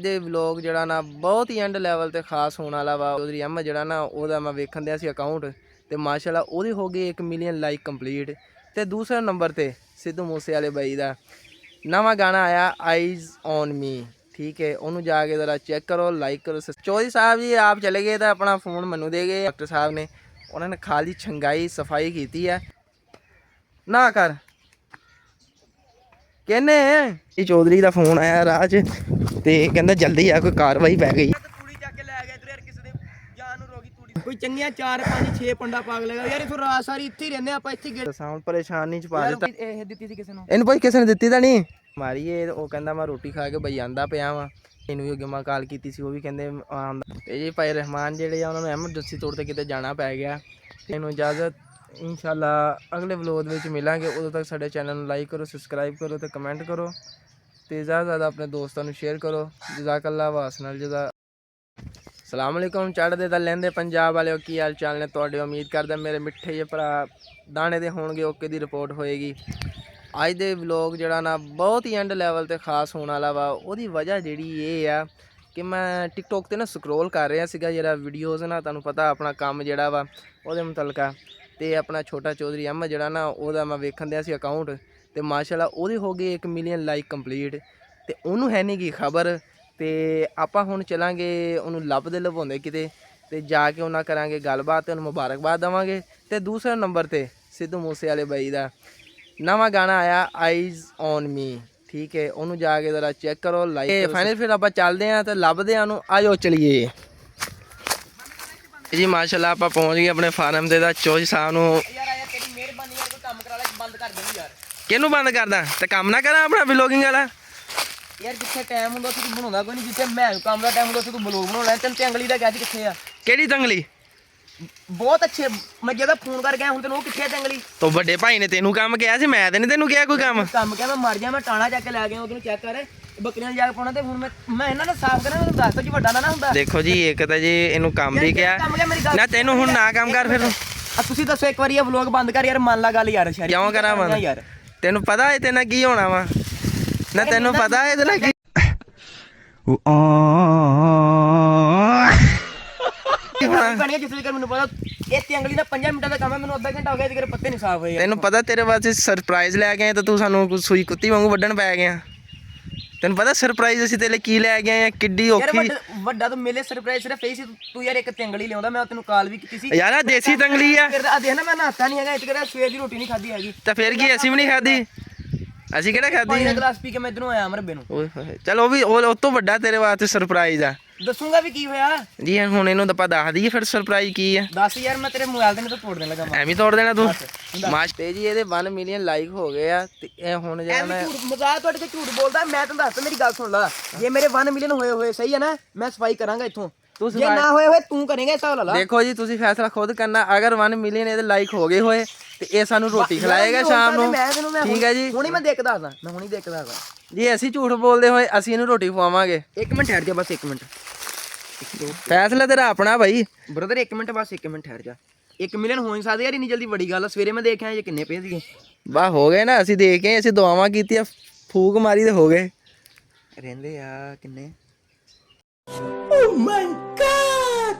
ਦੇ ਵਲੌਗ ਜਿਹੜਾ ਨਾ ਬਹੁਤ ਹੀ ਐਂਡ ਲੈਵਲ ਤੇ ਖਾਸ ਹੋਣ ਵਾਲਾ ਵਾ। ਚੌਧਰੀ ਅਹਿਮਦ ਜਿਹੜਾ ਨਾ ਉਹਦਾ ਮੈਂ ਵੇਖਣ ਦਿਆ ਸੀ ਅਕਾਊਂਟ ਤੇ ਮਾਸ਼ਾਅੱਲਾ ਉਹਦੀ ਹੋ ਗਈ 1 ਮਿਲੀਅਨ ਲਾਈਕ ਕੰਪਲੀਟ। ਤੇ ਦੂਸਰੇ ਨੰਬਰ ਤੇ ਸਿੱਧੂ ਮੂਸੇ ਵਾਲੇ ਬਾਈ ਦਾ ਨਵਾਂ ਗਾਣਾ ਆਇਆ ਆਈਜ਼ ਔਨ ਮੀ। ठीक है, उन्होंने जाके ज़रा चेक करो, लाइक करो। चौधरी साहब जी आप चले गए तो अपना फ़ोन मैनू दे गए। डॉक्टर साहब ने उन्होंने खाली छंगाई सफाई की है ना कर कहने ये चौधरी का फोन आया राज तो कहता जल्दी आ कोई कार्रवाई पै गई। कोई चंगिया 4 5 6 पंडा पाग लेगा यार। इथों रात सारी इत्थे ही रहने आपां इत्थे गेट साउंड परेशानी च पा दित्ता। ਇਹ ਦਿੱਤੀ ਸੀ ਕਿਸੇ ਨੂੰ ਇਹਨੂੰ ਭਾਈ ਕਿਸੇ ਨੇ ਦਿੱਤੀ ਤਾਂ ਨਹੀਂ ਮਾਰੀ ਇਹ। ਉਹ ਕਹਿੰਦਾ ਮੈਂ ਰੋਟੀ ਖਾ ਕੇ ਬਈ ਆਂਦਾ ਪਿਆ ਵਾਂ। ਇਹਨੂੰ ਵੀ ਅੱਗੇ ਮੈਂ ਕਾਲ ਕੀਤੀ ਸੀ, ਉਹ ਵੀ ਕਹਿੰਦੇ ਆਂਦਾ। ਤੇ ਜੀ ਭਾਈ ਰਹਿਮਾਨ ਜਿਹੜੇ ਆ ਉਹਨਾਂ ਨੂੰ ਐਮਰਜੈਂਸੀ ਤੌਰ ਤੇ ਕਿਤੇ ਜਾਣਾ ਪੈ ਗਿਆ। ਇਹਨੂੰ ਇਜਾਜ਼ਤ, ਇੰਸ਼ਾਅੱਲਾ ਅਗਲੇ ਵਲੋਗ ਵਿੱਚ ਮਿਲਾਂਗੇ। ਉਦੋਂ ਤੱਕ ਸਾਡੇ ਚੈਨਲ ਨੂੰ ਲਾਈਕ ਕਰੋ, ਸਬਸਕ੍ਰਾਈਬ ਕਰੋ ਤੇ ਕਮੈਂਟ ਕਰੋ ਤੇ ਜ਼ਿਆਦਾ ਜ਼ਿਆਦਾ ਆਪਣੇ ਦੋਸਤਾਂ ਨੂੰ ਸ਼ੇਅਰ ਕਰੋ। ਜਜ਼ਾਕੱਲਾ ਵਾਸਨਲ ਜਜ਼ਾ। ਸਲਾਮ ਅਲੈਕੁਮ ਚੜ੍ਹਦੇ ਦਾ ਲੈਂਦੇ ਪੰਜਾਬ ਵਾਲਿਓ, ਕੀ ਹਾਲ ਚਾਲ ਨੇ ਤੁਹਾਡੇ? ਉਮੀਦ ਕਰਦਾ ਮੇਰੇ ਮਿੱਠੇ ਜਿਹੇ ਭਰਾ ਦਾਣੇ ਦੇ ਹੋਣਗੇ। ਓਕੇ ਦੀ ਰਿਪੋਰਟ ਹੋਏਗੀ। ਅੱਜ ਦੇ ਵਲੋਗ ਜਿਹੜਾ ਨਾ ਬਹੁਤ ਹੀ ਐਂਡ ਲੈਵਲ ਤੇ ਖਾਸ ਹੋਣ ਵਾਲਾ ਵਾ। ਉਹਦੀ ਵਜ੍ਹਾ ਜਿਹੜੀ ਇਹ ਆ ਕਿ ਮੈਂ ਟਿਕਟੋਕ ਤੇ ਨਾ ਸਕਰੋਲ ਕਰ ਰਿਹਾ ਸੀਗਾ ਜਿਹੜਾ ਵੀਡੀਓਜ਼ ਨਾ, ਤੁਹਾਨੂੰ ਪਤਾ ਆਪਣਾ ਕੰਮ ਜਿਹੜਾ ਵਾ ਉਹਦੇ ਮੁਤਲਕਾ। ਤੇ ਆਪਣਾ ਛੋਟਾ ਚੌਧਰੀ ਅਹਿਮਦ ਜਿਹੜਾ ਨਾ ਉਹਦਾ ਮੈਂ ਵੇਖਣ ਦਿਆ ਸੀ ਅਕਾਊਂਟ ਤੇ ਮਾਸ਼ਾਅੱਲਾ ਉਹਦੀ ਹੋ ਗਈ 1 ਮਿਲੀਅਨ ਲਾਈਕ ਕੰਪਲੀਟ। ਤੇ ਉਹਨੂੰ ਹੈ ਨਹੀਂ ਗੀ ਖਬਰ। ਤੇ ਆਪਾਂ ਹੁਣ ਚਲਾਂਗੇ ਉਹਨੂੰ ਲੱਭਦੇ ਲਭਾਉਂਦੇ ਕਿਤੇ ਤੇ ਜਾ ਕੇ ਉਹਨਾਂ ਕਰਾਂਗੇ ਗੱਲਬਾਤ ਤੇ ਉਹਨੂੰ ਮੁਬਾਰਕਬਾਦ ਦੇਵਾਂਗੇ। ਤੇ ਦੂਸਰੇ ਨੰਬਰ ਤੇ ਸਿੱਧੂ ਮੂਸੇ ਵਾਲੇ ਬਾਈ ਦਾ ਨਵਾਂ ਗਾਣਾ ਆਇਆ ਆਈਜ਼ ਔਨ ਮੀ। ਠੀਕ ਹੈ, ਉਹਨੂੰ ਜਾ ਕੇ ਜ਼ਰਾ ਚੈੱਕ ਕਰੋ, ਲਾਈਕ। ਫਾਈਨਲ ਫਿਰ ਆਪਾਂ ਚੱਲਦੇ ਹਾਂ ਤੇ ਲੱਭਦੇ ਹਾਂ ਉਹਨੂੰ। ਆਜੋ ਚਲੀਏ ਜੀ। ਮਾਸ਼ਾਅੱਲਾ ਆਪਾਂ ਪਹੁੰਚ ਗਏ ਆਪਣੇ ਫਾਰਮ ਤੇ ਦਾ। ਚੌਧਰੀ ਸਾਹਿਬ ਨੂੰ ਯਾਰ ਆਇਆ ਤੇਰੀ ਮਿਹਰਬਾਨੀ ਯਾਰ, ਕੋਈ ਕੰਮ ਕਰਾ ਲੈ, ਬੰਦ ਕਰ ਦੇ ਯਾਰ। ਕਿਹਨੂੰ ਬੰਦ ਕਰਦਾ ਤੇ ਕੰਮ ਨਾ ਕਰਾਂ ਆਪਣਾ ਵਲੋਗਿੰਗ ਵਾਲਾ। ਯਾਰ ਜਿੱਥੇ ਟਾਈਮ ਹੁੰਦਾ ਉੱਥੇ ਤੂੰ ਬਣਾਉਂਦਾ ਕੋਈ ਨਹੀਂ, ਜਿੱਥੇ ਮੈਂ ਕੰਮ ਦਾ ਟਾਈਮ ਹੁੰਦਾ ਉੱਥੇ ਤੂੰ ਬਲੌਗ ਬਣਾਉਣਾ। ਤੈਨੂੰ ਤੇ ਅੰਗਲੀ ਦਾ ਕਿਹਾ ਸੀ ਕਿੱਥੇ ਆ? ਕਿਹੜੀ ਤੰਗਲੀ? ਬਹੁਤ ਅੱਛੇ, ਮੈਂ ਜਦੋਂ ਫੋਨ ਕਰ ਗਿਆ ਹੁਣ ਤੈਨੂੰ ਉਹ ਕਿੱਥੇ ਆ ਤੰਗਲੀ? ਤੋ ਵੱਡੇ ਭਾਈ ਨੇ ਤੈਨੂੰ ਕੰਮ ਕਿਹਾ ਸੀ, ਮੈਂ ਤੇ ਨਹੀਂ ਤੈਨੂੰ ਕਿਹਾ ਕੋਈ ਕੰਮ। ਕੰਮ ਕਿਹਾ ਮੈਂ ਮਰ ਜਾ, ਮੈਂ ਟਾਣਾ ਚੱਕ ਕੇ ਲੈ ਗਿਆ ਉਹਨੂੰ ਚੈੱਕ ਕਰ ਬੱਕਰੀਆਂ ਜਾ ਕੇ ਪਾਉਣਾ। ਤੇ ਹੁਣ ਮੈਂ ਇਹਨਾਂ ਨੂੰ ਸਾਫ਼ ਕਰਾਂ, ਮੈਨੂੰ ਦੱਸ ਦੋ ਜੀ ਵੱਡਾ ਨਾ ਹੁੰਦਾ। ਦੇਖੋ ਜੀ ਇੱਕ ਤਾਂ ਜੀ ਇਹਨੂੰ ਕੰਮ ਵੀ ਕਿਹਾ ਨਾ, ਤੈਨੂੰ ਹੁਣ ਨਾ ਕੰਮ ਕਰ ਫਿਰ। ਤੁਸੀਂ ਦੱਸੋ ਇੱਕ ਵਾਰੀ ਇਹ ਵਲੌਗ ਬੰਦ ਕਰ ਯਾਰ, ਮੰਨ ਲਾ ਗੱਲ ਯਾਰ। ਕਿਉਂ ਕਰਾਂ ਬੰਦ ਯਾਰ? ਤੈਨੂੰ ਪਤਾ ਇਹਦੇ ਨਾਲ ਕੀ ਹੋਣਾ ਵਾ ਨਾ? ਤੈਨੂੰ ਪਤਾ ਇਹਦੇ ਨਾਲ ਕੀ ਮੈਨੂੰ ਪਤਾ ਇੱਥੇ ਅੰਗਲੀ ਦਾ 5 ਮਿੰਟਾਂ ਦਾ ਕੰਮ ਹੈ, ਮੈਨੂੰ ਅੱਧਾ ਘੰਟਾ ਹੋ ਗਿਆ ਤੇਰੇ ਪੱਤੇ ਨਹੀਂ ਸਾਫ਼ ਹੋਏ। ਤੈਨੂੰ ਪਤਾ ਤੇਰੇ ਵਾਸਤੇ ਸਰਪ੍ਰਾਈਜ਼ ਲੈ ਕੇ ਆਏ ਤਾਂ ਤੂੰ ਸਾਨੂੰ ਸੂਈ ਕੁੱਤੀ ਵਾਂਗੂ ਵੱਢਣ ਪੈ ਗਿਆ। ਤੈਨੂੰ ਪਤਾ ਸਰਪ੍ਰਾਈਜ਼ ਅਸੀਂ ਤੇਰੇ ਕੀ ਲੈ ਕੇ ਆਏ ਆ? ਕਿੱਡੀ ਔਖੀ ਵੱਡਾ ਤੂੰ ਮੇਲੇ ਸਰਪ੍ਰਾਈਜ਼ ਸਿਰਫ ਇਹੀ ਸੀ। ਤੂੰ ਯਾਰ ਇੱਕ ਤੰਗਲੀ ਲਿਆਉਂਦਾ, ਮੈਂ ਤੈਨੂੰ ਕਾਲ ਵੀ ਕੀਤੀ ਸੀ ਯਾਰ। ਆ ਦੇਸੀ ਤੰਗਲੀ ਆ। ਆ ਦੇਖ ਨਾ, ਮੈਂ ਨਹਾਤਾ ਨਹੀਂ ਹੈਗਾ। ਇੱਥੇ ਸਵੇਰ ਦੀ ਰੋਟੀ ਨਹੀਂ ਖਾਧੀ ਹੈਗੀ। ਤਾਂ ਫਿਰ ਕੀ ਅਸੀਂ ਵੀ ਨਹੀਂ ਖਾਧੀ? ਅਸੀਂ ਕਿਹੜਾ ਖਾਧੀ? ਇੱਕ ਗਲਾਸ ਪੀ ਕੇ ਮੈਂ ਇਧਰੋਂ ਆਇਆ ਮਰਬੇ ਨੂੰ। ਓਏ ਹੋਏ, ਚਲ ਉਹ ਵੀ ਉਹ ਤੋਂ ਵੱਡਾ ਤੇਰੇ ਵਾਸਤੇ ਸਰਪ੍ਰਾਈਜ਼ ਆ। ਦੱਸੂਗਾ ਵੀ ਕੀ ਹੋਇਆ ਜੀ। ਹੁਣ ਇਹਨੂੰ ਤਾਂ ਆਪਾਂ ਦੱਸ ਦਈਏ ਫਿਰ ਸਰਪ੍ਰਾਈਜ਼ ਕੀ ਆ। ਦੱਸ ਯਾਰ, ਮੈਂ ਤੇਰੇ ਮੋਬਾਈਲ ਤੇ ਨਹੀਂ ਤਾਂ ਤੋੜ ਦੇਣ ਲੱਗਾ। ਐਵੇਂ ਤੋੜ ਦੇਣਾ ਤੂੰ? ਮਾਸ਼ ਤੇ ਜੀ ਇਹਦੇ 1 ਮਿਲੀਅਨ ਲਾਈਕ ਹੋ ਗਏ ਆ। ਤੇ ਇਹ ਹੁਣ ਜਿਹੜਾ ਮੈਂ ਮਜ਼ਾਕ ਤੁਹਾਡੇ ਤੇ ਝੂਠ ਬੋਲਦਾ। ਮੈਂ ਤੈਨੂੰ ਦੱਸਦਾ, ਮੇਰੀ ਗੱਲ ਸੁਣ ਲਾ। ਜੇ ਮੇਰੇ 1 ਮਿਲੀਅਨ ਹੋਏ ਸਹੀ ਹੈ ਨਾ, ਮੈਂ ਸਫਾਈ ਕਰਾਂਗਾ ਇੱਥੋਂ। ਜੇ ਨਾ ਹੋਏ ਤੂੰ ਕਰੇਂਗਾ ਹਿਸਾਬ ਲਾ ਲਾ। ਦੇਖੋ ਜੀ ਤੁਸੀਂ ਫੈਸਲਾ ਖੁਦ ਕਰਨਾ। ਅਗਰ 1 ਮਿਲੀਅਨ ਇਹਦੇ ਲਾਈਕ ਹੋ ਗਏ ਹੋਏ ਤੇ ਇਹ ਸਾਨੂੰ ਰੋਟੀ ਖਿਲਾਏਗਾ ਸ਼ਾਮ ਨੂੰ। ਠੀਕ ਹੈ ਜੀ। ਹੁਣੀ ਮੈਂ ਦੇਖ ਦੱਸਦਾ, ਮੈਂ ਹੁਣੀ ਦੇਖ ਦੱਸਦਾ। ਜੇ ਅਸੀਂ ਝੂਠ ਬੋਲਦੇ ਹੋਏ ਅਸੀਂ ਇਹਨੂੰ ਰੋਟੀ ਖਵਾਵਾਂਗੇ। 1 ਮਿੰਟ ਠਹਿਰ ਜਾ ਬਸ, 1 ਮਿੰਟ। ਫੈਸਲਾ ਤੇਰਾ ਆਪਣਾ ਭਾਈ। ਬ੍ਰਦਰ 1 ਮਿੰਟ ਬਸ, 1 ਮਿੰਟ ਠਹਿਰ ਜਾ। 1 ਮਿਲੀਅਨ ਹੋ ਨਹੀਂ ਸਕਦੇ ਯਾਰ, ਇੰਨੀ ਜਲਦੀ ਬੜੀ ਗੱਲ ਆ। ਸਵੇਰੇ ਮੈਂ ਦੇਖਿਆ ਜੇ ਕਿੰਨੇ ਪਏ ਸੀਗੇ। ਵਾਹ ਹੋ ਗਏ ਨਾ, ਅਸੀਂ ਦੇਖ ਕੇ ਅਸੀਂ ਦੁਆਵਾਂ ਕੀਤੀਆਂ, ਫੂਕ ਮਾਰੀ ਤੇ ਹੋ ਗਏ। ਰਹਿੰਦੇ ਆ ਕਿੰਨੇ? ਓ ਮਾਈ ਗॉड।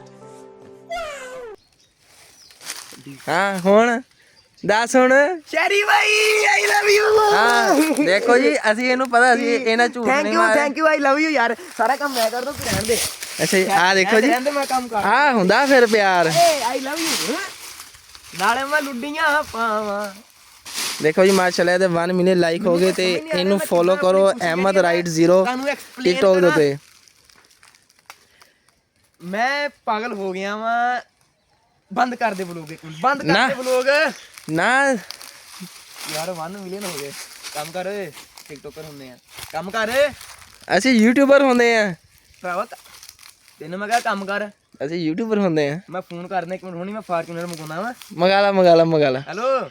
ਹਾਂ ਹੁਣ ਦੱਸ ਹੁਣ ਸ਼ੈਰੀ ਭਾਈ, ਆਈ ਲਵ ਯੂ। ਹਾਂ ਦੇਖੋ ਜੀ, ਅਸੀਂ ਇਹਨੂੰ ਪਤਾ ਸੀ ਇਹਨਾਂ ਝੂਠ ਨਹੀਂ ਮਾਰਿਆ। Thank you I love you ਯਾਰ। ਸਾਰਾ ਕੰਮ ਮੈਂ ਕਰ ਦੋ, ਤੂੰ ਰਹਿਣ ਦੇ। ਅੱਛਾ ਆ ਦੇਖੋ ਜੀ, ਰਹਿਣ ਦੇ, ਮੈਂ ਕੰਮ ਕਰ। ਆ ਹੁੰਦਾ ਫਿਰ ਪਿਆਰ। ਆਈ ਲਵ ਯੂ। ਨਾਲੇ ਮੈਂ ਲੁੱਡੀਆਂ ਪਾਵਾਂ। ਦੇਖੋ ਜੀ ਮਾਸ਼ਾਅੱਲਾ ਇਹਦੇ 1 ਮਿਲੀਅਨ ਲਾਈਕ ਹੋ ਗਏ ਤੇ ਇਹਨੂੰ ਫੋਲੋ ਕਰੋ ਅਹਿਮਦ ਰਾਈਟ 0 ਟਿਕਟੋਕ ਦੇ ਉੱਤੇ। ਮੈਂ ਪਾਗਲ ਹੋ ਗਿਆ ਵਾਂ। ਬੰਦ ਕਰ ਦੇ ਵਲੋਗ, ਇੱਕ ਮਿੰਟ ਬੰਦ ਕਰ ਦੇ ਵਲੋਗ ਨਾ ਯਾਰ। 1 ਮਿਲੀਅਨ ਹੋ ਗਏ, ਕੰਮ ਕਰ। ਟਿਕਟੋਕਰ ਹੁੰਦੇ ਆ, ਕੰਮ ਕਰ। ਅਸੀਂ ਯੂਟਿਊਬਰ ਹੁੰਦੇ ਆ ਭਰਾਵਾ, ਤੈਨੂੰ ਮੈਂ ਕਿਹਾ ਕੰਮ ਕਰ। ਅਸੀਂ ਯੂਟਿਊਬਰ ਹੁੰਦੇ ਆ। ਮੈਂ ਫੋਨ ਕਰਨਾ 1 ਮਿੰਟ, ਹੁਣੀ ਮੈਂ ਫਾਰਚੂਨਰ ਮੰਗਾਉਣਾ ਵਾ। ਮੰਗਾ ਲਾ। ਹੈਲੋ,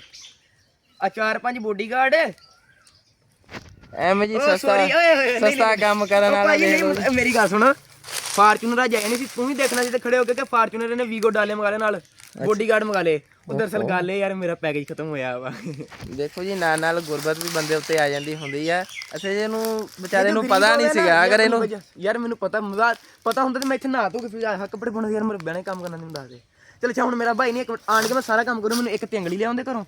ਆ 4-5 ਬੋਡੀਗਾਰਡ ਐਵੇਂ ਜੀ ਸਸਤਾ ਕੰਮ ਕਰਨ ਵਾਲਾ। ਮੇਰੀ ਗੱਲ ਸੁਣ, ਫਾਰਚੂਨਰ ਆ ਜਾਏ ਨਹੀਂ ਸੀ, ਤੂੰ ਹੀ ਦੇਖਣਾ ਸੀ ਤੇ ਖੜੇ ਹੋ ਕੇ ਕਿ ਫਾਰਚੂਨਰ ਨੇ ਵੀਗੋ ਡਾਲੇ ਮੰਗਾ ਲੈ ਨਾਲ। ਬੋਡੀਗਾਰਡ ਮੰਗਾ ਲੇ। ਉਹ ਦਰਅਸਲ ਗੱਲ ਇਹ ਯਾਰ ਮੇਰਾ ਪੈਕੇਜ ਖਤਮ ਹੋਇਆ ਵਾ। ਦੇਖੋ ਜੀ ਨਾਲ ਨਾਲ ਗੁਰਬਤ ਵੀ ਬੰਦੇ ਉੱਤੇ ਆ ਜਾਂਦੀ ਹੁੰਦੀ ਆ। ਅਸੀਂ ਇਹਨੂੰ ਵਿਚਾਰੇ ਨੂੰ ਪਤਾ ਨਹੀਂ ਸੀਗਾ ਅਗਰ ਇਹਨੂੰ ਯਾਰ ਮੈਨੂੰ ਪਤਾ ਹੁੰਦਾ ਤੇ ਮੈਂ ਇੱਥੇ ਨਹਾ ਧੋ ਕੇ ਫਿਰ ਹੱਕ ਕੱਪੜੇ ਪਾਉਣੇ ਯਾਰ ਮੇਰੇ ਬਹਿਣੇ ਕੰਮ ਕਰਨਾ ਨਹੀਂ ਹੁੰਦਾ ਤੇ ਚਲ ਅੱਛਾ ਹੁਣ ਮੇਰਾ ਭਾਈ ਨਹੀਂ ਆਣ ਕੇ ਮੈਂ ਸਾਰਾ ਕੰਮ ਕਰੂੰ ਮੈਨੂੰ ਇੱਕ ਤਿੰਗਲੀ ਲਿਆਉਂਦੇ ਘਰੋਂ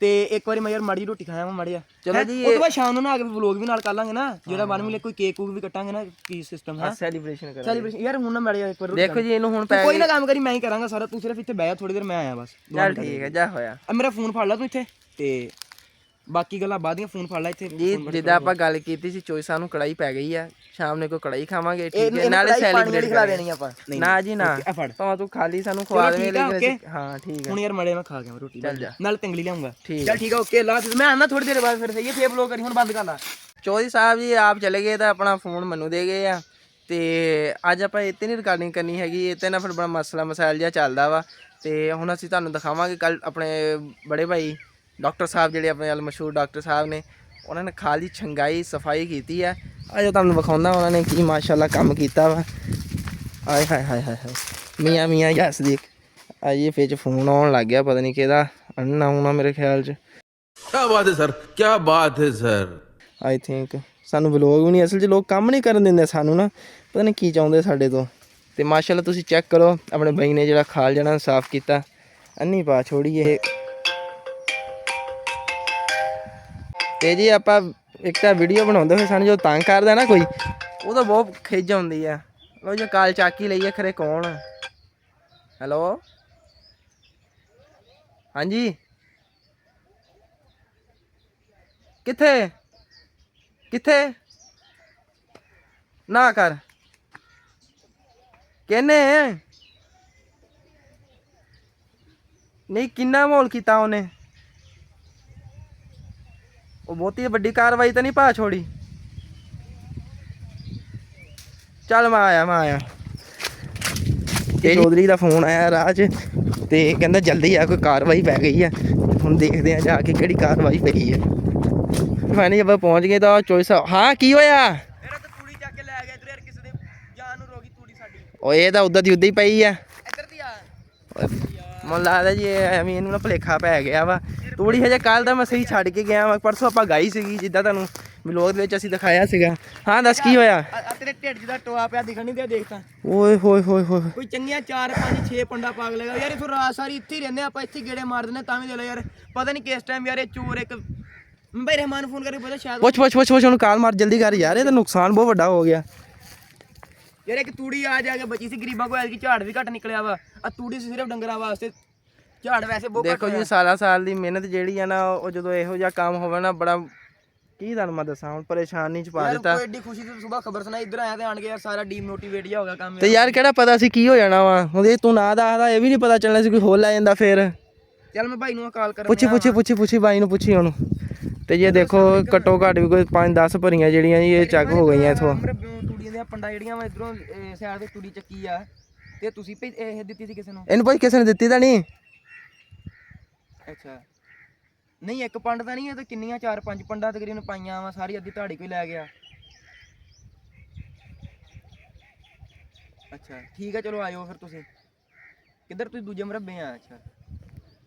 ਤੇ ਇੱਕ ਵਾਰੀ ਮੈਂ ਯਾਰ ਮਾੜੀ ਰੋਟੀ ਖਾਇਆ ਮੈਂ ਮਾੜਿਆ ਚਲੋ ਜੀ ਉਹ ਤੋਂ ਬਾਅਦ ਸ਼ਾਮ ਨੂੰ ਨਾ ਆ ਕੇ ਵਲੋਗ ਵੀ ਨਾਲ ਕਰ ਲਾਂਗੇ ਨਾ ਜਿਹੜਾ 1 ਮਿਲੇ ਕੋਈ ਕੇਕ ਕੂਕ ਵੀ ਕੱਟਾਂਗੇ ਨਾ ਕੀ ਸਿਸਟਮ ਹੈ ਸੈਲੀਬ੍ਰੇਸ਼ਨ ਕਰਾਂਗੇ ਸੈਲੀਬ੍ਰੇਸ਼ਨ ਯਾਰ ਹੁਣ ਨਾ ਮਾੜਿਆ ਇੱਕ ਵਾਰ ਦੇਖੋ ਜੀ ਇਹਨੂੰ ਹੁਣ ਕੋਈ ਨਾ ਕੰਮ ਕਰੀ ਮੈਂ ਹੀ ਕਰਾਂਗਾ ਸਾਰਾ ਤੂੰ ਸਿਰਫ ਇੱਥੇ ਬਹਿ ਜਾ ਥੋੜੀ ਦੇਰ ਮੈਂ ਆਇਆ ਬਸ ਚੱਲ ਠੀਕ ਹੈ ਜਾ ਹੋਇਆ ਮੇਰਾ ਫੋਨ ਫੜ ਲਾ ਤੂੰ ਇੱਥੇ ਤੇ ਬਾਕੀ ਗੱਲਾਂ ਬਾਅਦ ਦੀਆਂ ਫੋਨ ਫੜ ਲੈ ਇੱਥੇ ਜੀ ਜਿੱਦਾਂ ਆਪਾਂ ਗੱਲ ਕੀਤੀ ਸੀ ਚੋਈ ਸਾਨੂੰ ਕੜਾਈ ਪੈ ਗਈ ਆ ਸ਼ਾਮ ਨੂੰ ਕੋਈ ਕੜਾਈ ਖਾਵਾਂਗੇ ਠੀਕ ਹੈ ਨਾਲੇ ਸੈਲੀਬ੍ਰੇਟ ਖਿਲਾ ਦੇਣੀ ਆਪਾਂ ਨਾ ਜੀ ਨਾ ਤਾਂ ਤੂੰ ਖਾਲੀ ਸਾਨੂੰ ਖਵਾ ਦੇਵੇਂ ਲੇਕਿਨ ਹਾਂ ਠੀਕ ਹੈ ਹੁਣ ਯਾਰ ਮੜੇ ਮੈਂ ਖਾ ਗਿਆ ਰੋਟੀ ਨਾਲ ਤਿੰਗਲੀ ਲਿਆਉਂਗਾ ਠੀਕ ਚੱਲ ਠੀਕ ਹੈ ਓਕੇ ਲਾ ਮੈਂ ਆਣਾ ਥੋੜੀ ਦੇਰ ਬਾਅਦ ਫਿਰ ਸਹੀ ਹੈ ਫੇਰ ਬਲੌਗ ਕਰੀ ਹੁਣ ਬੰਦ ਕਰ ਲਾ ਚੌਧਰੀ ਸਾਹਿਬ ਜੀ ਆਪ ਚਲੇ ਗਏ ਤਾਂ ਆਪਣਾ ਫੋਨ ਮੈਨੂੰ ਦੇ ਗਏ ਆ ਤੇ ਅੱਜ ਆਪਾਂ ਇੱਥੇ ਨਹੀਂ ਰਿਕਾਰਡਿੰਗ ਕਰਨੀ ਹੈਗੀ ਇੱਥੇ ਨਾ ਫਿਰ ਬੜਾ ਮਸਲਾ ਮਸਾਇਲ ਜਿਹਾ ਚੱਲਦਾ ਵਾ ਤੇ ਹੁਣ ਅਸੀਂ ਤੁਹਾਨੂੰ ਦਿਖਾਵਾਂਗੇ ਕੱਲ ਆਪਣੇ ਬੜੇ ਭਾਈ ਡਾਕਟਰ ਸਾਹਿਬ ਜਿਹੜੇ ਆਪਣੇ ਨਾਲ ਮਸ਼ਹੂਰ ਡਾਕਟਰ ਸਾਹਿਬ ਨੇ ਉਹਨਾਂ ਨੇ ਖਾਲੀ ਛੰਗਾਈ ਸਫਾਈ ਕੀਤੀ ਆ ਅੱਜ ਤੁਹਾਨੂੰ ਵਿਖਾਉਂਦਾ ਉਹਨਾਂ ਨੇ ਕੀ ਮਾਸ਼ਾਅੱਲਾ ਕੰਮ ਕੀਤਾ ਵਾ ਆਏ ਹਾਏ ਹਾਏ ਹਾਏ ਮੀਆਂ ਮੀਆਂ ਯਸ ਦੇਖ ਇਹ ਵਿੱਚ ਫੋਨ ਆਉਣ ਲੱਗ ਗਿਆ ਪਤਾ ਨਹੀਂ ਕਿਹਦਾ ਅੰਨਾ ਆਉਣਾ ਮੇਰੇ ਖਿਆਲ 'ਚ क्या बात है सर क्या बात है सर ਆਈ ਥਿੰਕ ਸਾਨੂੰ ਵਲੋਗ ਵੀ ਨਹੀਂ ਅਸਲ 'ਚ ਲੋਕ ਕੰਮ ਨਹੀਂ ਕਰਨ ਦਿੰਦੇ ਸਾਨੂੰ ਨਾ ਪਤਾ ਨਹੀਂ ਕੀ ਚਾਹੁੰਦੇ ਸਾਡੇ ਤੋਂ ਤੇ ਮਾਸ਼ਾਅੱਲਾ ਤੁਸੀਂ ਚੈੱਕ ਕਰੋ ਆਪਣੇ ਬਾਈ ਨੇ ਜਿਹੜਾ ਖਾਲ ਜਣਾ ਸਾਫ਼ ਕੀਤਾ ਅੰਨੀ ਪਾ ਛੋੜੀ ਇਹ ਤੇ ਜੀ ਆਪਾਂ ਇੱਕ ਤਾਂ ਵੀਡੀਓ ਬਣਾਉਂਦੇ ਹੋਏ ਸਾਨੂੰ ਜੋ ਤੰਗ ਕਰਦਾ ਨਾ ਕੋਈ ਉਹ ਤਾਂ ਬਹੁਤ ਖਿੱਚ ਆਉਂਦੀ ਆ ਉਹ ਜੋ ਕਾਲ ਚਾਕੀ ਲਈ ਆ ਖਰੇ ਕੌਣ ਹੈਲੋ ਹਾਂਜੀ ਕਿੱਥੇ ਕਿੱਥੇ ਨਾ ਕਰ ਕਹਿੰਨੇ ਨਹੀਂ ਕਿੰਨਾ ਮੋਲ ਕੀਤਾ ਉਹਨੇ ਉਹ ਬਹੁਤੀ ਵੱਡੀ ਕਾਰਵਾਈ ਤਾਂ ਨਹੀਂ ਪਾ ਛੋੜੀ ਚੱਲ ਮੈਂ ਆਇਆ ਚੌਧਰੀ ਦਾ ਫੋਨ ਆਇਆ ਰਾਜ ਤੇ ਕਹਿੰਦਾ ਜਲਦੀ ਆ ਕੋਈ ਕਾਰਵਾਈ ਪੈ ਗਈ ਆ ਹੁਣ ਦੇਖਦੇ ਆ ਜਾ ਕੇ ਕਿਹੜੀ ਕਾਰਵਾਈ ਪਈ ਆ ਫਾਈਨਲੀ ਆਪਾਂ ਪਹੁੰਚ ਗਏ ਤਾਂ ਚੋਇਸ ਹਾਂ ਕੀ ਹੋਇਆ ਮੇਰਾ ਤਾਂ ਤੂੜੀ ਚੱਕ ਕੇ ਲੈ ਗਿਆ ਇਧਰ ਯਾਰ ਕਿਸੇ ਦੇ ਜਾਨ ਨੂੰ ਰੋਗੀ ਤੂੜੀ ਸਾਡੀ ਓਏ ਇਹ ਤਾਂ ਉਦਾਂ ਦੀ ਉਦਾਂ ਹੀ ਪਈ ਆ ਇੱਧਰ ਦੀ ਆ ਮੈਨੂੰ ਲੱਗਦਾ ਜੀ ਐਵੇਂ ਇਹਨੂੰ ਨਾ ਭੁਲੇਖਾ ਪੈ ਗਿਆ ਵਾ ਤੂੜੀ ਹਜੇ ਕੱਲ ਦਾ ਮੈਂ ਸਹੀ ਛੱਡ ਕੇ ਗਿਆ ਵਾ ਪਰਸੋਂ ਆਪਾਂ ਗਾਈ ਸੀਗੀ ਜਿੱਦਾਂ ਤੁਹਾਨੂੰ ਵਲੋਗ ਦੇ ਵਿੱਚ ਅਸੀਂ ਦਿਖਾਇਆ ਸੀਗਾ ਹਾਂ ਦੱਸ ਕੀ ਹੋਇਆ ਆ ਤੇਰੇ ਢਿੱਡ 'ਚ ਦਾ ਟੋਆ ਪਿਆ ਦਿਖਣ ਨਹੀਂ ਦਿਆ ਦੇਖ ਤਾਂ ਓਏ ਹੋਏ ਹੋਏ ਹੋਏ ਕੋਈ ਚੰਗੀਆਂ 4 5 6 ਪੰਡਾ ਪਾਗ ਲੇਗਾ ਯਾਰ ਇਥੋਂ ਰਾਤ ਸਾਰੀ ਇੱਥੇ ਹੀ ਰਹਿੰਦੇ ਆਪਾਂ ਇੱਥੇ ਗੇੜੇ ਮਾਰ ਦਿੰਦੇ ਤਾਂ ਵੀ ਦੇ ਲੈ ਯਾਰ ਪਤਾ ਨਹੀਂ ਕਿਸ ਟਾਈਮ ਯਾਰ ਇਹ ਚੋਰ ਇੱਕ ਭਾਈ ਰਹਿਮਾਨ ਫੋਨ ਕਰਕੇ ਪਤਾ ਸ਼ਾਇਦ ਪੁੱਛ ਉਹਨੂੰ ਕਾਲ ਮਾਰ ਜਲਦੀ ਕਰ ਯਾਰ ਇਹ ਤਾਂ ਨੁਕਸਾਨ ਬਹੁਤ ਵੱਡਾ ਹੋ ਗਿਆ ਯਾਰ ਇੱਕ ਤੂੜੀ ਆ ਜਾ ਕੇ ਬਚੀ ਸੀ ਗਰੀਬਾਂ ਕੋਲ ਐਲਕੀ ਝਾੜ ਵੀ ਘੱਟ ਨਿਕਲਿਆ ਵਾ ਆ ਤੂੜੀ ਸਿਰਫ ਡੰਗਰਾਂ ਵਾਸਤੇ ਝਾੜ ਵੈਸੇ ਬਹੁਤ ਦੇਖੋ ਜੀ ਸਾਲ ਦੀ ਮਿਹਨਤ ਜਿਹੜੀ ਆ ਨਾ ਉਹ ਜਦੋਂ ਇਹੋ ਜਿਹਾ ਕੰਮ ਹੋਵੇ ਨਾ ਬੜਾ ਕੀ ਤੁਹਾਨੂੰ ਮੈਂ ਦੱਸਾਂ ਹੁਣ ਪਰੇਸ਼ਾਨੀ ਚ ਪਾ ਦਿੱਤਾ ਯਾਰ ਐਡੀ ਖੁਸ਼ੀ ਤੇ ਸਵੇਰ ਖਬਰ ਸੁਣਾਈ ਇੱਧਰ ਆਇਆ ਤੇ ਆਣ ਕੇ ਯਾਰ ਸਾਰਾ ਡੀਮੋਟੀਵੇਟ ਜਿਹਾ ਹੋ ਗਿਆ ਕੰਮ ਤੇ ਯਾਰ ਕਿਹੜਾ ਪਤਾ ਸੀ ਕੀ ਹੋ ਜਾਣਾ ਵਾ ਹੁਣ ਇਹ ਤੂੰ ਨਾ ਦੱਸਦਾ ਇਹ ਵੀ ਨਹੀਂ ਪਤਾ ਚੱਲਣਾ ਸੀ ਕੋਈ ਹੋਰ ਲੈ ਜਾਂਦਾ ਫੇਰ ਚੱਲ ਮੈਂ ਭਾਈ ਨੂੰ ਕਾਲ ਕਰਾਂ ਪੁੱਛੀ ਬਾਈ ਨੂੰ ਪੁੱਛੀ ਉਹਨੂੰ ਤੇ ਜੇ ਦੇਖੋ ਘੱਟੋ ਘੱਟ ਵੀ ਕੋਈ 5-10 ਭਰੀਆਂ ਜਿਹੜੀਆਂ ਜੀ ਇਹ ਚੱਕ ਹੋ ਗਈਆਂ ਇਥੋਂ ਤੂੜੀਆਂ ਦੀਆਂ ਪੰਡਾ ਜਿਹੜੀਆਂ ਵਾ ਇਧਰੋਂ ਸਾਈਡ ਤੇ ਤੂੜੀ ਚੱਕੀ ਆ ਤੇ ਤੁਸੀਂ ਇਹ ਦਿੱਤੀ ਸੀ ਕਿਸੇ ਨੂੰ ਇਹਨੂੰ ਭਾਈ ਕਿਸੇ ਨੇ ਦਿੱਤੀ ਤਾਂ ਨਹੀਂ ਅੱਛਾ ਨਹੀਂ ਇੱਕ ਪੰਡ ਤਾਂ ਨਹੀਂ ਇਹ ਤਾਂ ਕਿੰਨੀਆਂ 4-5 ਪੰਡਾਂ ਤਕਰੀਬਨ ਪਾਈਆਂ ਵਾ ਸਾਰੀ ਅੱਧੀ ਧਾੜੀ ਕੋਈ ਲੈ ਗਿਆ ਅੱਛਾ ਠੀਕ ਆ ਚਲੋ ਆਇਓ ਫਿਰ ਤੁਸੀਂ ਕਿੱਧਰ ਤੁਸੀਂ ਦੂਜੇ ਮਰੱਬੇ ਆ ਅੱਛਾ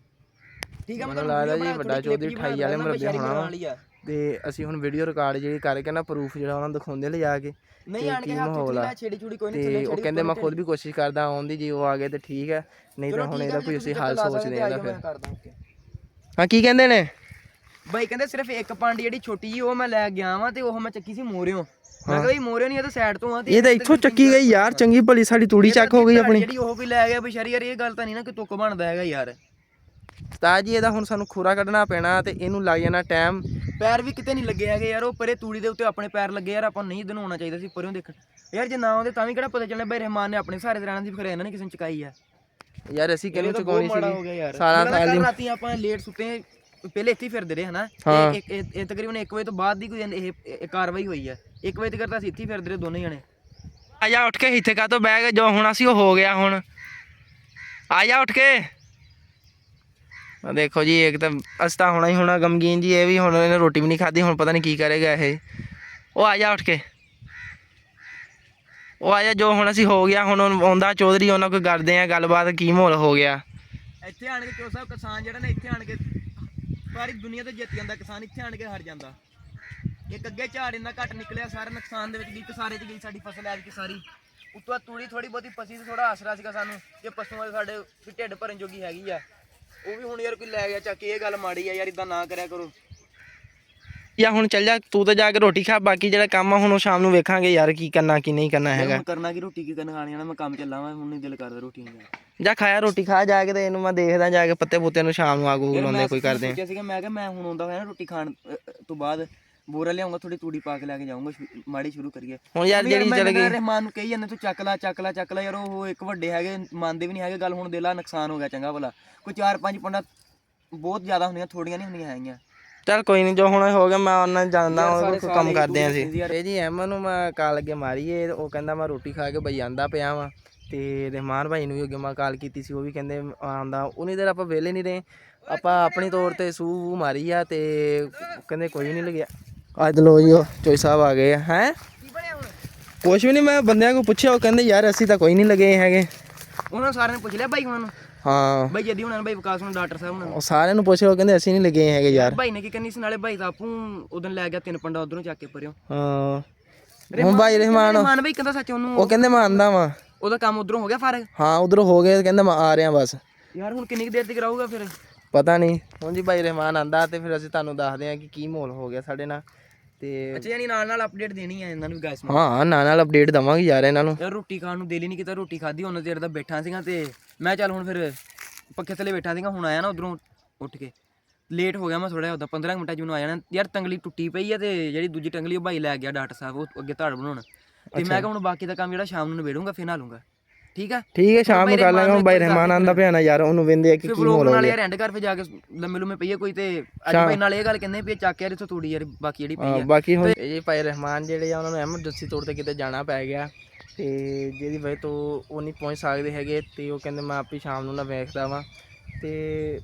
ਠੀਕ ਆ ਮੈਨੂੰ ਲੱਗਦਾ ਜੀ ਵੱਡਾ ਚੌਧਰੀ 28 ਵਾਲੇ ਮਰੱਬੇ ਹੋਣਾ ਤੇ ਅਸੀਂ ਹੁਣ ਵੀਡੀਓ ਰਿਕਾਰਡ ਜਿਹੜੀ ਕਰਕੇ ਨਾ ਪ੍ਰੂਫ ਜਿਹੜਾ ਉਹਨਾਂ ਨੂੰ ਦਿਖਾਉਂਦੇ ਲਿਜਾ ਕੇ ਨਹੀਂ ਆਣ ਕੇ ਹੱਥ ਛੇੜੀ ਛੁੜੀ ਕੋਈ ਨਹੀਂ ਤੇ ਉਹ ਕਹਿੰਦੇ ਮੈਂ ਖੁਦ ਵੀ ਕੋਸ਼ਿਸ਼ ਕਰਦਾ ਆਉਣ ਦੀ ਜੇ ਉਹ ਆ ਗਏ ਤੇ ਠੀਕ ਹੈ ਨਹੀਂ ਤਾਂ ਹੁਣ ਇਹਦਾ ਕੋਈ ਅਸੀਂ ਹੱਲ ਸੋਚਦੇ ਆਂ ਫਿਰ ਹਾਂ ਕੀ ਕਹਿੰਦੇ ਨੇ ਬਾਈ ਕਹਿੰਦੇ ਸਿਰਫ ਇੱਕ ਪੰਡ ਜਿਹੜੀ ਛੋਟੀ ਜੀ ਉਹ ਮੈਂ ਲੈ ਗਿਆ ਵਾਂ ਤੇ ਉਹ ਮੈਂ ਚੱਕੀ ਸੀ ਮੋਰਿਓ ਮੈਂ ਕਿਹਾ ਬਈ ਮੋਰਿਓ ਨਹੀਂ ਇਹ ਤਾਂ ਸਾਈਡ ਤੋਂ ਆ ਇਹ ਤਾਂ ਇੱਥੋਂ ਚੱਕੀ ਗਈ ਯਾਰ ਚੰਗੀ ਭਲੀ ਸਾਡੀ ਤੂੜੀ ਚੱਕ ਹੋ ਗਈ ਆਪਣੀ ਜਿਹੜੀ ਉਹ ਵੀ ਲੈ ਗਿਆ ਬਿਸ਼ਾਰੀ ਯਾਰ ਇਹ ਗੱਲ ਤਾਂ ਨਹੀਂ ਨਾ ਕਿ ਤੁੱਕ ਬਣਦਾ ਹੈਗਾ ਯਾਰ ਉਸਤਾਦ ਜੀ ਇਹਦਾ ਹੁਣ ਸਾਨੂੰ ਖੂਰਾ ਕੱਢਣਾ ਪੈਣਾ ਤੇ ਇਹਨੂੰ ਲੱਗ ਜਾਣਾ ਟਾਈਮ ਪੈਰ ਵੀ ਕਿਤੇ ਨਹੀਂ ਲੱਗੇ ਹੈਗੇ ਯਾਰ ਉਹ ਪਰੇ ਤੂੜੀ ਦੇ ਉੱਤੇ ਆਪਣੇ ਪੈਰ ਲੱਗੇ ਯਾਰ ਆਪਾਂ ਨਹੀਂ ਦਿਨ ਹੋਣਾ ਚਾਹੀਦਾ ਸੀ ਪਰਿਓਂ ਦੇਖਣ ਯਾਰ ਜੇ ਨਾ ਆਉਂਦੇ ਤਾਂ ਵੀ ਕਿਹੜਾ ਪਤਾ ਚੱਲਣਾ ਬਈ ਰਹਿਮਾਨ ਨੇ ਆਪਣੇ ਸਾਰੇ ਰਹਿਣਾ ਦੀ ਫਿਰ ਇਹਨਾਂ ਨੇ ਕਿਸੇ ਨੂੰ ਚੁਕਾਈ ਆ ਯਾਰ ਅਸੀਂ ਕਿਹਨੂੰ ਚੁਕਾਉਣੀ ਸੀ ਸਾਰਾ ਸਾਲ ਦੀ ਰਾਤੀ ਆਪਾਂ ਲੇਟ ਸੁੱਤੇ ਪਹਿਲੇ ਇੱਥੇ ਫਿਰਦੇ ਰਹੇ ਹਨਾ ਇਹ ਤਕਰੀਬਨ 1 ਵਜੇ ਤੋਂ ਬਾਅਦ ਦੀ ਕੋਈ ਇਹ ਕਾਰਵਾਈ ਹੋਈ ਹੈ 1 ਵਜੇ ਤੱਕ ਤਾਂ ਅਸੀਂ ਇੱਥੇ ਫਿਰਦੇ ਰਹੇ ਦੋਨੇ ਜਣੇ ਆ ਜਾ ਉੱਠ ਕੇ ਇੱਥੇ ਕਾ ਤੋਂ ਬਹਿ ਗਏ ਜੋ ਹੋਣਾ ਸੀ ਉਹ ਹੋ ਗਿਆ ਹੁਣ ਆ ਜਾ ਉੱਠ ਕੇ ਦੇਖੋ ਜੀ ਇੱਕ ਤਾਂ ਅਸਤਾ ਹੋਣਾ ਹੀ ਹੋਣਾ ਗਮਗੀਨ ਜੀ ਇਹ ਵੀ ਹੁਣ ਇਹਨੇ ਰੋਟੀ ਵੀ ਨਹੀਂ ਖਾਧੀ ਹੁਣ ਪਤਾ ਨਹੀਂ ਕੀ ਕਰੇਗਾ ਇਹ ਉਹ ਆ ਜਾ ਉੱਠ ਕੇ ਉਹ ਆ ਜਾ ਜੋ ਹੋਣਾ ਸੀ ਹੋ ਗਿਆ ਹੁਣ ਆਉਂਦਾ ਚੌਧਰੀ ਉਹਨਾਂ ਕੋਈ ਕਰਦੇ ਆ ਗੱਲਬਾਤ ਕੀ ਮਾਹੌਲ ਹੋ ਗਿਆ ਇੱਥੇ ਆਣ ਕੇ ਚੋ ਸਾਹਿਬ ਕਿਸਾਨ ਜਿਹੜਾ ਨਾ ਇੱਥੇ ਆਣ ਕੇ ਸਾਰੀ ਦੁਨੀਆ ਤੋਂ ਜਿੱਤ ਜਾਂਦਾ ਕਿਸਾਨ, ਇੱਥੇ ਆਣ ਕੇ ਹਾਰ ਜਾਂਦਾ। ਇੱਕ ਅੱਗੇ ਝਾੜ ਇੰਨਾ ਘੱਟ ਨਿਕਲਿਆ, ਸਾਰਾ ਨੁਕਸਾਨ ਦੇ ਵਿੱਚ ਗਈ, ਸਾਰੇ 'ਚ ਗਈ ਸਾਡੀ ਫਸਲ ਐਤਕੀ ਸਾਰੀ। ਉੱਤੋਂ ਤੂੜੀ ਥੋੜੀ ਬਹੁਤੀ ਫਸੀ ਤੇ ਥੋੜਾ ਆਸਰਾ ਸੀਗਾ ਸਾਨੂੰ ਜੇ ਪਸ਼ੂਆਂ ਦੇ ਸਾਡੇ ਵੀ ਢਿੱਡ ਭਰਨ ਜੋਗੀ ਹੈਗੀ ਆ, ਉਹ ਵੀ ਹੁਣ ਯਾਰ ਕੋਈ ਲੈ ਗਿਆ ਚੱਕ ਕੇ। ਇਹ ਗੱਲ ਮਾੜੀ ਆ ਯਾਰ, ਇਦਾਂ ਨਾ ਕਰਿਆ ਕਰੋ। ਜਾਂ ਹੁਣ ਚੱਲ ਜਾ ਤੂੰ ਤਾਂ ਜਾ ਕੇ ਰੋਟੀ ਖਾ, ਬਾਕੀ ਜਿਹੜਾ ਕੰਮ ਆ ਹੁਣ ਉਹ ਸ਼ਾਮ ਨੂੰ ਵੇਖਾਂਗੇ ਯਾਰ ਕੀ ਕਰਨਾ ਕੀ ਨਹੀਂ ਕਰਨਾ ਹੈਗਾ। ਹੁਣ ਕਰਨਾ ਕੀ, ਰੋਟੀ ਕੀ ਕਰਨ ਖਾਣੀ ਆ ਨਾ, ਮੈਂ ਕੰਮ ਚੱਲਾਂ ਵਾ, ਹੁਣ ਨਹੀਂ ਦਿਲ ਕਰਦਾ ਰੋਟੀ ਨੂੰ। ਜਾ ਖਾਇਆ ਰੋਟੀ ਖਾ ਜਾ ਕੇ, ਤੇ ਇਹਨੂੰ ਮੈਂ ਦੇਖਦਾ ਜਾ ਕੇ ਪੱਤੇ ਪੁੱਤੇ ਨੂੰ ਸ਼ਾਮ ਨੂੰ ਆਗੂ ਲਾਉਂਦੇ ਕੋਈ ਕਰਦੇ ਆ। ਸੀਗਾ ਮੈਂ ਕਿਹਾ ਮੈਂ ਹੁਣ ਆਉਂਦਾ ਹੋਇਆ ਨਾ ਰੋਟੀ ਖਾਣ ਤੋਂ ਬਾਅਦ ਬੋਰਾ ਲਿਆਉਂਗਾ, ਥੋੜੀ ਤੂੜੀ ਪਾ ਕੇ ਲੈ ਕੇ ਜਾਊਂਗਾ, ਮਾੜੀ ਸ਼ੁਰੂ ਕਰੀਏ। ਹੁਣ ਯਾਰ ਜਿਹੜੀ ਚੱਲ ਗਈ ਰਹਿਮਾਨ ਨੂੰ ਕਹੀ ਜਾਂਦੇ ਤੂੰ ਚੱਕ ਲਾ ਚੱਕ ਲਾ ਚੱਕ ਲਾ, ਯਾਰ ਉਹ ਇੱਕ ਵੱਡੇ ਹੈਗੇ ਮੰਨਦੇ ਵੀ ਨਹੀਂ ਹੈਗੇ ਗੱਲ। ਹੁਣ ਦੇ ਲਾ ਨੁਕਸਾਨ ਹੋ ਗਿਆ ਚੰਗਾ ਭਲਾ, ਕੋਈ 4-5 ਪੰਡਾ ਬਹੁਤ ਜ਼ਿਆਦਾ ਹੁੰਦੀਆਂ, ਥੋੜੀਆਂ ਨਹੀਂ ਹੁੰਦੀਆਂ ਹੈਗੀਆਂ। ਚੱਲ ਕੋਈ ਨਹੀਂ, ਜੋ ਹੁਣ ਹੋ ਗਿਆ ਮੈਂ ਉਹਨਾਂ ਜਾਣਦਾ ਉਹ ਕੰਮ ਕਰਦੇ ਆਂ ਅਸੀਂ। ਇਹ ਜੀ ਅਹਿਮਦ ਨੂੰ ਮੈਂ ਕਾਲ ਅੱਗੇ ਮਾਰੀਏ, ਉਹ ਕਹਿੰਦਾ ਮੈਂ ਰੋਟੀ ਖਾ ਕੇ ਬਈ ਆਂਦਾ ਪਿਆ ਵਾਂ। ਤੇ ਰਹਿਮਾਨ ਭਾਈ ਨੂੰ ਵੀ ਅੱਗੇ ਮੈਂ ਕਾਲ ਕੀਤੀ ਸੀ, ਉਹ ਵੀ ਕਹਿੰਦੇ ਆਂਦਾ। ਉਨੀ ਦੇਰ ਆਪਾਂ ਵਿਹਲੇ ਨਹੀਂ ਰਹੇ, ਆਪਾਂ ਆਪਣੀ ਤੌਰ ਤੇ ਸੂਹ ਮਾਰੀ ਆ, ਤੇ ਕਹਿੰਦੇ ਕੋਈ ਨਹੀਂ ਲੱਗਿਆ। ਅੱਜ ਲੋ ਜੀ ਉਹ ਚੋਈ ਸਾਹਿਬ ਆ ਗਏ ਆ। ਹੈਂ ਕੁਛ ਵੀ ਨਹੀਂ, ਮੈਂ ਬੰਦਿਆਂ ਕੋਲ ਪੁੱਛਿਆ, ਉਹ ਕਹਿੰਦੇ ਯਾਰ ਅਸੀਂ ਤਾਂ ਕੋਈ ਨਹੀਂ ਲੱਗੇ ਹੈਗੇ। ਉਹਨਾਂ ਸਾਰਿਆਂ ਨੇ ਪੁੱਛ ਲਿਆ ਭਾਈ ਉਹਨਾਂ ਨੂੰ, ਹਾਂ ਭਾਈ ਜੱਦੀ ਉਹਨਾਂ ਨੇ, ਭਾਈ ਵਿਕਾਸ ਨੂੰ, ਡਾਕਟਰ ਸਾਹਿਬ ਉਹਨਾਂ ਨੂੰ, ਉਹ ਸਾਰਿਆਂ ਨੂੰ ਪੁੱਛ ਲਓ, ਕਹਿੰਦੇ ਅਸੀਂ ਨਹੀਂ ਲੱਗੇ ਹੈਗੇ ਯਾਰ। ਭਾਈ ਨੇ ਕੀ ਕਰਨੀ ਸੀ ਨਾਲੇ, ਭਾਈ ਤਾਂ ਆਪੂ ਉਦੋਂ ਲੈ ਗਿਆ 3 ਪੰਡਾ ਉਧਰੋਂ ਚੱਕ ਕੇ ਪਰਿਓ। ਹਾਂ ਹੁਣ ਭਾਈ ਰਹਿਮਾਨ ਭਾਈ ਕਹਿੰਦਾ ਸੱਚ ਉਹਨੂੰ, ਉਹ ਕਹਿੰਦੇ ਮੈਂ ਆਂਦਾ ਵਾਂ, ਉਹਦਾ ਕੰਮ ਉਧਰੋਂ ਹੋ ਗਿਆ ਫਾਰਗ। ਹਾਂ ਉਧਰੋਂ ਹੋ ਗਏ, ਕਹਿੰਦਾ ਮੈਂ ਆ ਰਿਹਾ ਬਸ। ਯਾਰ ਹੁਣ ਕਿੰਨੀ ਕੁ ਦੇਰ ਤੱਕ ਰਹੂਗਾ ਫਿਰ, ਪਤਾ ਨਹੀਂ। ਹੁਣ ਜੀ ਭਾਈ ਰਹਿਮਾਨ ਆਂਦਾ ਤੇ ਫਿਰ ਅਸੀਂ ਤੁਹਾਨੂੰ ਦੱਸਦੇ ਹਾਂ ਕਿ ਕੀ ਮਾਹੌਲ ਹੋ ਗਿਆ ਸਾਡੇ ਨਾਲ। ਤੇ ਅੱਛਾ ਯਾਨੀ ਨਾਲ ਅਪਡੇਟ ਦੇਣੀ ਆ ਇਹਨਾਂ ਨੂੰ ਗਾਇਸ। ਹਾਂ ਨਾਲ ਅਪਡੇਟ ਦਵਾਂਗੇ ਯਾਰ ਇਹਨਾਂ ਨੂੰ। ਯਾਰ ਰੋਟੀ ਖਾਣ ਨੂੰ ਦਿਲ ਹੀ ਨਹੀਂ ਕੀਤਾ, ਰੋਟੀ ਖਾਧੀ ਉਹਨਾਂ ਦੇਰ ਦਾ ਬੈਠਾ ਸੀਗਾ, ਤੇ ਮੈਂ ਚੱਲ ਹੁਣ ਫਿਰ ਪੱਖੇ ਥੱਲੇ ਬੈਠਾ ਸੀਗਾ, ਹੁਣ ਆਇਆ ਨਾ ਉਧਰੋਂ ਉੱਠ ਕੇ, ਲੇਟ ਹੋ ਗਿਆ ਮੈਂ ਥੋੜਾ ਜਿਹਾ, ਉਦਾਂ 15 ਮਿੰਟਾਂ 'ਚ ਮੈਨੂੰ ਆ ਜਾਣਾ। ਯਾਰ ਤੰਗਲੀ ਟੁੱਟੀ ਪਈ ਆ, ਤੇ ਜਿਹੜੀ ਦੂਜੀ ਟੰਗਲੀ ਉਹ ਭਾਈ ਲੈ ਗਿਆ ਡਾਕਟਰ ਸਾਹਿਬ, ਉਹ ਅੱਗੇ ਧੜ ਬਣਾਉਣ। ਤੇ ਮੈਂ ਕਿਹਾ ਹੁਣ ਬਾਕੀ ਦਾ ਕੰਮ ਜਿਹੜਾ ਸ਼ਾਮ ਨੂੰ ਨਿਬੇੜੂੰਗਾ, ਫਿਰ ਨਾ ਲੂੰਗਾ। ਠੀਕ ਆ ਸ਼ਾਮ ਨੂੰ ਕਰ ਲਾਂਗਾ। ਹੁਣ ਭਾਈ ਰਹਿਮਾਨ ਆਂਦਾ ਪਿਆ ਨਾ ਯਾਰ, ਉਹਨੂੰ ਵੇਂਦੇ ਆ ਕਿ ਕੀ ਮਾਹੌਲ ਹੋ ਨਾਲ ਗਿਆ। ਯਾਰ ਐਂਡ ਕਰ ਫਿਰ ਜਾ ਕੇ ਲੰਮੇ ਲੁੰਮੇ ਪਈਏ ਕੋਈ, ਤੇ ਅੱਜ ਭਾਈ ਨਾਲ ਇਹ ਗੱਲ ਕਹਿੰਦੇ ਵੀ ਚੱਕ ਯਾਰ ਇੱਥੋਂ ਤੂੜੀ ਯਾਰ ਬਾਕੀ ਜਿਹੜੀ ਪਈ ਆ। ਬਾਕੀ ਹੁਣ ਇਹ ਭਾਈ ਰਹਿਮਾਨ ਜਿਹੜੇ ਆ ਉਹਨਾਂ ਨੂੰ ਐਮਰਜੈਂਸੀ ਤੌਰ ਤੇ ਕਿਤੇ ਜਾਣਾ ਪੈ ਗਿਆ, ਤੇ ਜਿਹਦੀ ਵਜ੍ਹਾ ਤੋਂ ਉਹ ਨਹੀਂ ਪਹੁੰਚ ਸਕਦੇ ਹੈਗੇ। ਤੇ ਉਹ ਕਹਿੰਦੇ ਮੈਂ ਆਪੇ ਸ਼ਾਮ ਨੂੰ ਨਾ ਵੇਖਦਾ ਵਾਂ। ਤੇ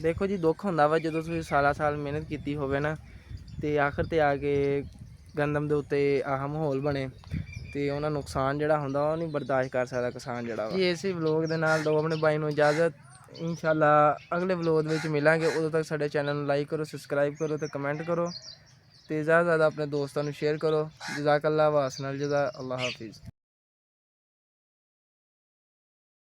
ਦੇਖੋ ਜੀ ਦੁੱਖ ਹੁੰਦਾ ਵਾ ਜਦੋਂ ਤੁਸੀਂ ਸਾਲ ਮਿਹਨਤ ਕੀਤੀ ਹੋਵੇ ਨਾ, ਤੇ ਆਖਰ ਤੇ ਆ ਕੇ ਗੰਦਮ ਦੇ ਉੱਤੇ ਆਹ ਮਾਹੌਲ ਬਣੇ, ਤੇ ਉਹਨਾਂ ਨੁਕਸਾਨ ਜਿਹੜਾ ਹੁੰਦਾ ਉਹ ਨਹੀਂ ਬਰਦਾਸ਼ਤ ਕਰ ਸਕਦਾ ਕਿਸਾਨ ਜਿਹੜਾ ਵਾ। ਇਸੇ ਵਲੋਗ ਦੇ ਨਾਲ ਦਿਓ ਆਪਣੇ ਬਾਈ ਨੂੰ ਇਜਾਜ਼ਤ। ਇਨਸ਼ਾਅੱਲਾ ਅਗਲੇ ਵਲੋਗ ਵਿੱਚ ਮਿਲਾਂਗੇ। ਉਦੋਂ ਤੱਕ ਸਾਡੇ ਚੈਨਲ ਨੂੰ ਲਾਈਕ ਕਰੋ, ਸਬਸਕ੍ਰਾਈਬ ਕਰੋ ਤੇ ਕਮੈਂਟ ਕਰੋ, ਤੇ ਜ਼ਿਆਦਾ ਆਪਣੇ ਦੋਸਤਾਂ ਨੂੰ ਸ਼ੇਅਰ ਕਰੋ। ਜਜ਼ਾਕੱਲਾ ਵਾਸ ਨਾਲ ਜਜ਼ਾ। ਅੱਲਾਹ ਹਾਫਿਜ਼।